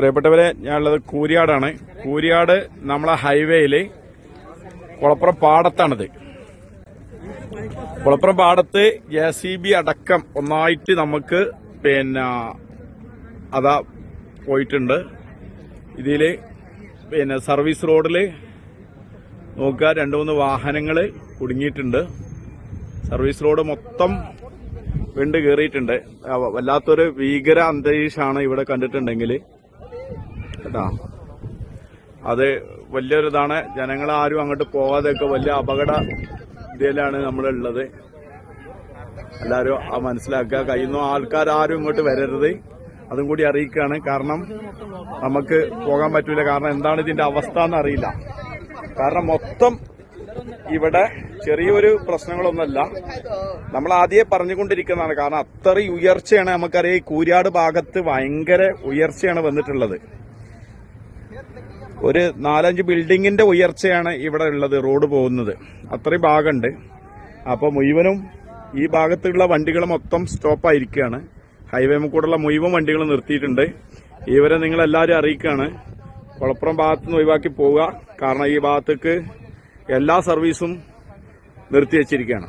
പ്രിയപ്പെട്ടവരെ, ഞാനുള്ളത് കൂരിയാടാണ്. കൂരിയാട് നമ്മളെ ഹൈവേയില് കുളപ്പുറം പാടത്താണിത്. കുളപ്പുറം പാടത്ത് JCB അടക്കം ഒന്നായിട്ട് നമുക്ക് അതാ പോയിട്ടുണ്ട്. ഇതില് സർവീസ് റോഡില് നോക്കുക, 2-3 വാഹനങ്ങള് കുടുങ്ങിയിട്ടുണ്ട്. സർവീസ് റോഡ് മൊത്തം വിണ്ട് കയറിയിട്ടുണ്ട്. വല്ലാത്തൊരു ഭീകര അന്തരീക്ഷമാണ് ഇവിടെ കണ്ടിട്ടുണ്ടെങ്കിൽ കേട്ടാ. അത് വലിയൊരിതാണ്. ജനങ്ങളാരും അങ്ങോട്ട് പോകാതെയൊക്കെ വലിയ അപകട ഇതിലാണ് നമ്മളുള്ളത്. എല്ലാവരും മനസ്സിലാക്കുക. കഴിയുന്ന ആൾക്കാരും ഇങ്ങോട്ട് വരരുത്, അതും കൂടി അറിയിക്കുകയാണ്. കാരണം നമുക്ക് പോകാൻ പറ്റൂല. കാരണം എന്താണ് ഇതിന്റെ അവസ്ഥ എന്നറിയില്ല. കാരണം മൊത്തം ഇവിടെ ചെറിയൊരു പ്രശ്നങ്ങളൊന്നുമല്ല, നമ്മൾ ആദ്യമേ പറഞ്ഞുകൊണ്ടിരിക്കുന്നതാണ്. കാരണം അത്രയും ഉയർച്ചയാണ്. നമുക്കറിയാം, ഈ കൂരിയാട് ഭാഗത്ത് ഭയങ്കര ഉയർച്ചയാണ് വന്നിട്ടുള്ളത്. ഒരു 4-5 ബിൽഡിങ്ങിന്റെ ഉയർച്ചയാണ് ഇവിടെ ഉള്ളത്. റോഡ് പോകുന്നത് അത്രയും ഭാഗമുണ്ട്. അപ്പൊ മുഴുവനും ഈ ഭാഗത്തുള്ള വണ്ടികൾ മൊത്തം സ്റ്റോപ്പായിരിക്കുകയാണ്. ഹൈവേ കൂടെയുള്ള മുഴുവൻ വണ്ടികൾ നിർത്തിയിട്ടുണ്ട്. ഇവരെ നിങ്ങൾ എല്ലാവരും അറിയിക്കുകയാണ്, കുളപ്പുറം ഭാഗത്തുനിന്ന് ഒഴിവാക്കി പോവുക. കാരണം ഈ ഭാഗത്തേക്ക് എല്ലാ സർവീസും നിർത്തിവെച്ചിരിക്കുകയാണ്.